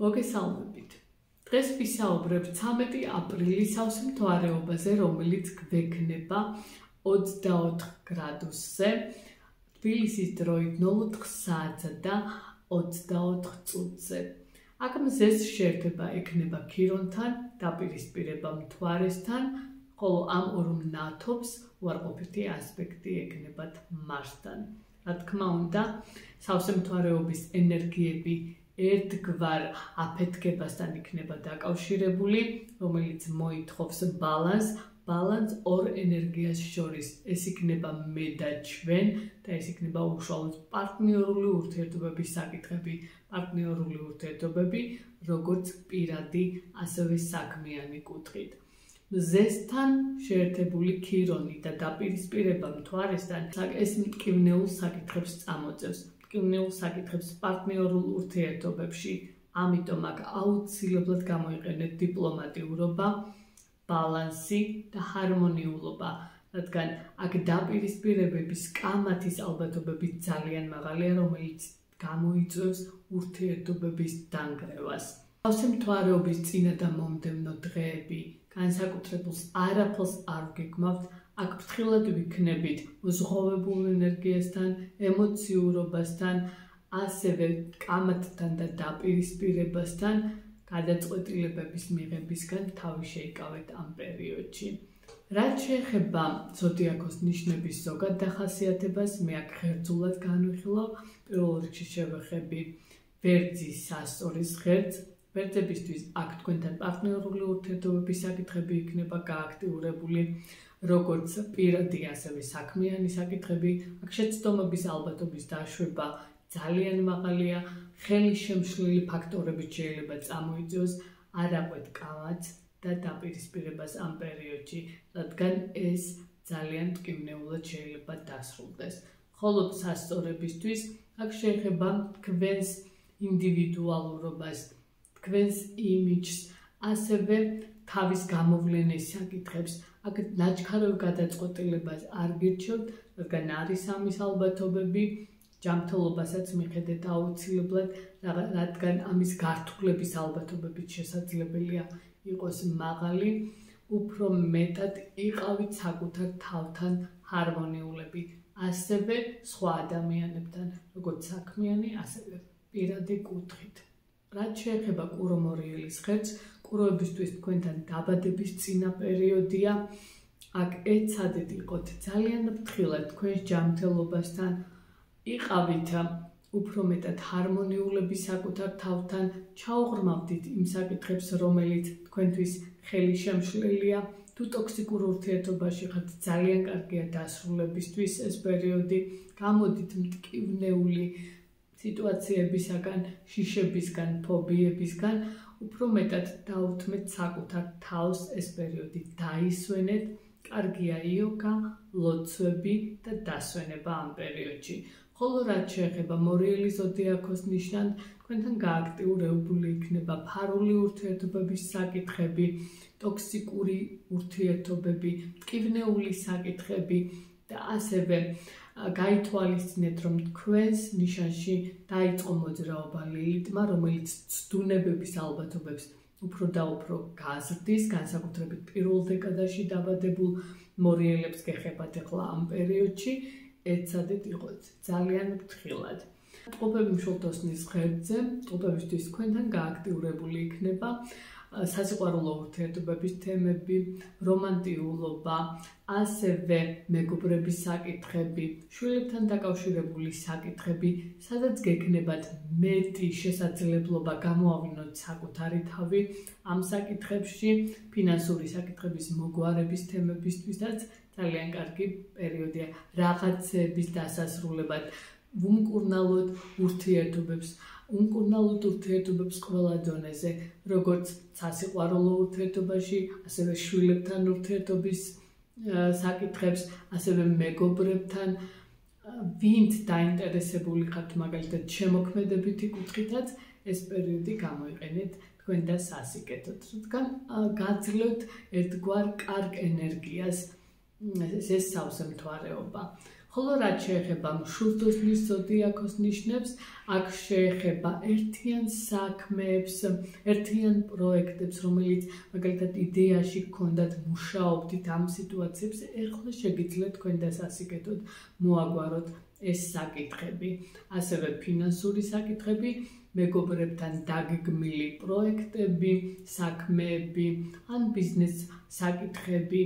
მოგესალმებით. დღეს ვისაუბრებ 13 აპრილის სავსემთვარეობაზე, რომელიც გვექნება 24 გრადუსზე, თბილისის დროით 04 საათსა და 24 წუთზე. აქ მზეს შეერთება ექნება ქირონთან, დაპირისპირება მთვარესთან, ხოლო ამ ორ მნათობს უარყოფითი ასპექტი ექნებათ მარსთან. რა თქმა უნდა, სავსემთვარეობის ენერგიები ერთგვარ აფეთქებასთან იქნება დაკავშირებული, რომელიც მოითხოვს ბალანს ორ ენერგიას შორის. ეს იქნება მე და ჩვენ და ეს იქნება უშუალოდ პარტნიორული ურთიერთობების საკითხები, პარტნიორული ურთიერთობები, როგორც პირადი, ასევე საქმიანი კუთხით. მზესთან შეერთებული ქირონი და დაპირისპირება მთვარესთან ეს მტკივნეულ საკითხებს წამოწევს. მტკივნეულ საკითხებს პარტნიორულ ურთიერთობებში, ამიტომ აქ აუცილებლად გამოიყენეთ დიპლომატიურობა, ბალანსი და ჰარმონიულობა, რადგან აქ დაპირისპირებების კამათის ალბათობები ძალიან მაღალია, რომელიც გამოიწვევს ურთიერთობების დანგრევას. სავსემთვარეობის წინა და მომდევნო დღეები განსაკუთრებულს არაფერს არ გეგმავთ, აქ ფრთხილად ვიქნებით უზღოვებულ ენერგიასთან, ემოციურობასთან, ასევე კამათთან და დაპირისპირებასთან, გადაწყვეტილებების მიღებისგან თავი შეიკავეთ ამ პერიოდში. რაც შეეხება ზოდიაქოს ნიშნების ზოგად დახასიათებას, მე აქ ღერძულად განვიხილავ. პირველ რიგში შევეხები ვერძის სასწორის ღერძს. ვერძებისთვის აქ თქვენთან პარტნიორული ურთიერთობების საკითხები იქნება გააქტიურებული, როგორც პირადი, ასევე საქმიანი საკითხები. აქ შეცდომების ალბათობის დაშვება ძალიან მაღალია, ხელი შემშლელი ფაქტორებით შეიძლება წამოიწვიოს არაყვეთ კამათს და დაპირისპირებას ამ პერიოდში, რადგან ეს ძალიან მტკივნეულად შეიძლება დასრულდეს. ხოლო სასწორებისთვის აქ შეეხება თქვენს ინდივიდუალურობას, თქვენს იმიჯს, ასევე თავის გამოვლენის საკითხებს. აქ ნაჩქარევ გადაწყვეტილებას არ გირჩევთ, რადგან არის ამის ალბათობები, ჯანმრთელობასაც მიხედეთ აუცილებლად, რადგან ამის გართულების ალბათობებით შესაძლებელია იყოს მაღალი, უფრო მეტად იყავით საკუთარ თავთან ჰარმონიულები, ასევე სხვა ადამიანებთან, როგორც საქმიანი, ასევე პირადი კუთხით. რაც შეეხება კურო-მორიელის ღერძს, კუროებისთვის თქვენთან დაბადების წინა პერიოდია. აქ ეცადეთ იყოთ ძალიან ფრთხილად თქვენს ჯანმრთელობასთან, იყავით უფრო მეტად ჰარმონიულები საკუთარ თავთან, ჩაუღრმავდით იმ საკითხებს, რომელიც თქვენთვის ხელი შემშლელია. თუ ტოქსიკურ ურთიერთობაში ხართ, ძალიან კარგია დასრულებისთვის ეს პერიოდი. გამოდით მტკივნეული სიტუაციებისაგან, შიშებისგან, ფობიებისგან, უფრო მეტად დაუთმეთ საკუთარ თავს ეს პერიოდი, დაისვენეთ, კარგია იოგა, ლოცვები და დასვენება ამ პერიოდში. ხოლო რაც შეეხება მორიელი ზოდიაქოს ნიშნად, თქვენთან გააქტიურებული იქნება ფარული ურთიერთობების საკითხები, ტოქსიკური ურთიერთობები, მტკივნეული საკითხები და ასევე გაითვალისწინეთ, რომ თქვენს ნიშანში დაიწყო მოძრაობა ლილითმა, რომელიც ცდუნებების ალბათობებს უფრო და უფრო გაზრდის, განსაკუთრებით პირველ დეკადაში დაბადებულ მორიელებს გეხებათ ახლა ამ პერიოდში, ეცადეთ იყოთ ძალიან ფრთხილად. ტყუპები მშვილდოსნის ღერძზე, ტყუპებისთვის თქვენთან გააქტიურებული იქნება სასიყვარულო ურთიერთობების თემები, რომანტიულობა, ასევე მეგობრების საკითხები, შვილებთან დაკავშირებული საკითხები, სადაც გექნებათ მეტი შესაძლებლობა გამოავლინოთ საკუთარი თავი ამ საკითხებში, ფინანსური საკითხების მოგვარების თემებისთვისაც ძალიან კარგი პერიოდია რაღაცების დასასრულებად, უმკურნალოდ ურთიერთობებს ყველა დონეზე, როგორც სასიყვარულო ურთიერთობაში, ასევე შვილებთან ურთიერთობის საკითხებს, ასევე მეგობრებთან, ვინც დაინტერესებული ხართ მაგალითად შემოქმედებითი კუთხითაც, ეს პერიოდი გამოიყენეთ თქვენ და სასიკეთოდ, რადგან გაძლევთ ერთგვარ კარგ ენერგიას, ეს სავსემთვარეობა. ხოლო რაც შეეხება მშვილდოსნის ზოდიაქოს ნიშნებს, აქ შეეხება ერთიან საქმეებს, ერთიან პროექტებს, რომელიც მაგალითად იდეაში გქონდათ, მუშაობდით ამ სიტუაციებს, ეხლა შეგიძლიათ თქვენ დასასიკეთოდ მოაგვაროთ ეს საკითხები, ასევე ფინანსური საკითხები, მეგობრებთან დაგეგმილი პროექტები, საქმეები, ან ბიზნეს საკითხები,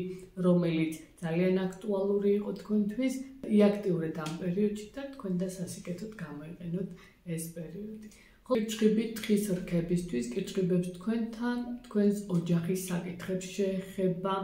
რომელიც ძალიან აქტუალური იყო თქვენთვის, იაქტიურეთ ამ პერიოდში და თქვენ დასასიკეთოდ გამოიყენოთ ეს პერიოდი. კიჭრიბი თხის რქებისთვის, კიჭრიბებს თქვენთან, თქვენს ოჯახის საკითხებს შეეხება,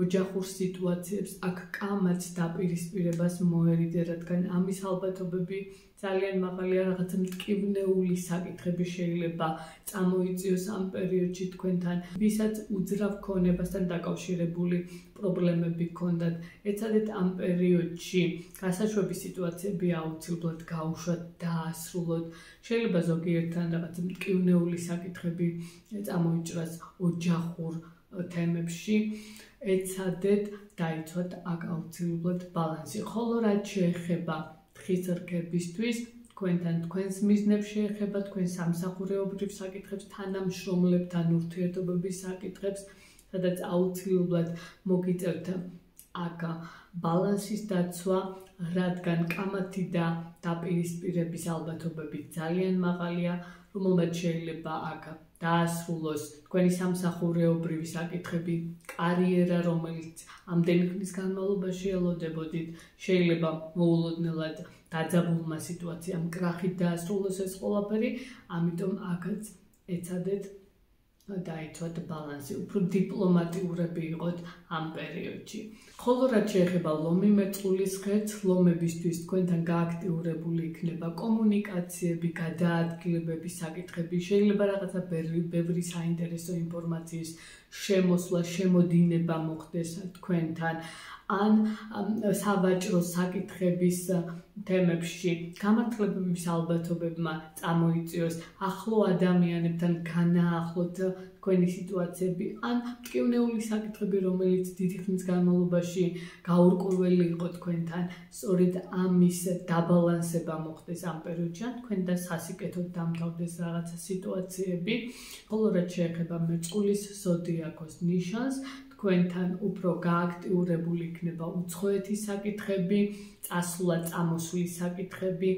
ოჯახურ სიტუაციებს, აქ კამაც დაპირისპირებას მოერიდე, რადგან ამის ალბათობები ძალიან მაღალია, რაღაცა მტკივნეული საკითხები შეიძლება წამოიწიოს ამ პერიოდში თქვენთან, ვისაც უძრავ ქონებასთან დაკავშირებული პრობლემები გქონდათ, ეცადეთ ამ პერიოდში გასაშვები სიტუაციები აუცილებლად გაუშვათ, დაასრულოთ. შეიძლება ზოგიერთთან რაღაცა მტკივნეული საკითხები წამოიჭრას ოჯახურ თემებში, ეცადეთ დაიცვათ აქ აუცილებლად ბალანსი. ხოლო რაც შეეხება თხის რქებისთვის, თქვენთან თქვენს მიზნებს შეეხება, თქვენ სამსახურეობრივ საკითხებს, თანამშრომლებთან ურთიერთობების საკითხებს, სადაც აუცილებლად მოგიწევთ აქ ბალანსის დაცვა, რადგან კამათი და დაპირისპირების ალბათობები ძალიან მაღალია, რომელმაც შეიძლება აქ დაასრულოს თქვენი სამსახურეობრივი საკითხები, კარიერა, რომელიც ამდენი ხნის განმავლობაში ელოდებოდით, შეიძლება მოულოდნელად დაძაბულმა სიტუაციამ კრახით დაასრულოს ეს ყველაფერი, ამიტომ აქაც ეცადეთ დაიცვათ ბალანსი, უფრო დიპლომატიურები იყოთ ამ პერიოდში. ხოლო რაც შეეხება ლომი მეწყულის ღერს, ლომებისთვის თქვენთან გააქტიურებული იქნება კომუნიკაციები, გადაადგილებები, საკითხები, შეიძლება რაღაცა ბევრი საინტერესო ინფორმაციის შემოსვლა, შემოდინება მოხდეს თქვენთან, ან სავაჭრო საკითხების თემებში გამართლებების ალბათობებმა წამოიწიოს, ახლო ადამიანებთან განაახლოთ თქვენი სიტუაციები, ან მტკივნეული საკითხები, რომელიც დიდი ხნის განმავლობაში გაურკვეველი იყო თქვენთან, სწორედ ამის დაბალანსება მოხდეს ამ პერიოდში, ან თქვენ დასასიკეთოდ დამთავრდეს რაღაცა სიტუაციები, ხოლო რაც შეეხება მეწყულის ზოდიაქოს ნიშანს, თქვენთან უფრო გააქტიურებული იქნება უცხოეთის საკითხები, წასვლა-წამოსვლის საკითხები,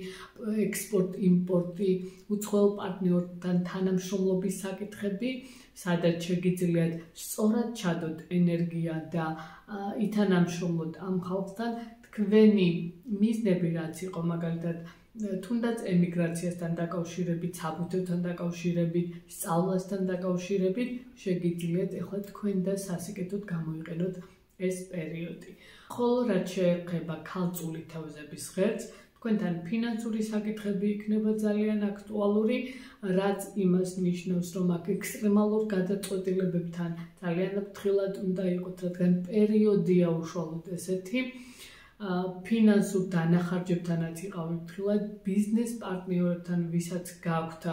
ექსპორტ-იმპორტი, უცხოელ პარტნიორთან თანამშრომლობის საკითხები, სადაც შეგიძლიათ სწორად ჩადოთ ენერგია და ითანამშრომლოთ ამ ხალხთან, თქვენი მიზნები რაც იყო, მაგალითად, თუნდაც ემიგრაციასთან დაკავშირებით, საბუთებთან დაკავშირებით, სწავლასთან დაკავშირებით, შეგიძლიათ ეხლა თქვენ დასასიკეთოდ გამოიყენოთ ეს პერიოდი. ხოლო რაც შეეხება ქალწული თევზების ღერს, თქვენთან ფინანსური საკითხები იქნება ძალიან აქტუალური, რაც იმას ნიშნავს, რომ აქ ექსტრემალურ გადაწყვეტილებებთან ძალიან ფრთხილად უნდა იყოთ, რადგან პერიოდია უშუალოდ ესეთი, ფინანსურ დანახარჯებთანაც იყავით ფრთხილად, ბიზნეს პარტნიორებთან, ვისაც გაქვთ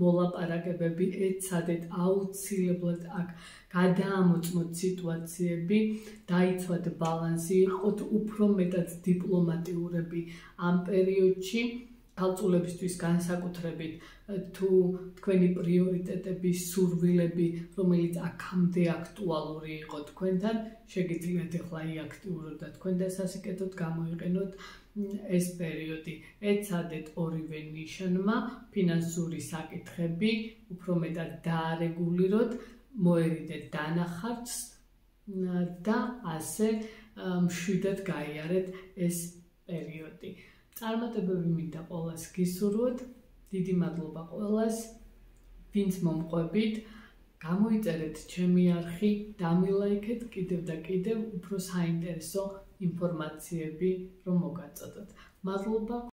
მოლაპარაკებები, ეცადეთ აუცილებლად აქ გადაამოწმოთ სიტუაციები, დაიცვათ ბალანსი, იყოთ უფრო მეტად დიპლომატიურები ამ პერიოდში, ქალწულებისთვის განსაკუთრებით თუ თქვენი პრიორიტეტები, სურვილები, რომელიც აქამდე აქტუალური იყო თქვენთან, შეგიძლიათ ეხლა იაქტიუროთ და თქვენ დასასიკეთოდ გამოიყენოთ ეს პერიოდი. ეცადეთ ორივე ნიშანმა ფინანსური საკითხები უფრო მეტად დაარეგულიროთ, მოერიდეთ დანახარჯს და ასე მშვიდად გაიარეთ ეს პერიოდი. წარმატებები მინდა ყველას გისურვოთ, დიდი მადლობა ყველას, ვინც მომყვებით, გამოიწერეთ ჩემი არხი, დამილაიქეთ კიდევ და კიდევ უფრო საინტერესო ინფორმაციები რომ მოგაწოდოთ. მადლობა.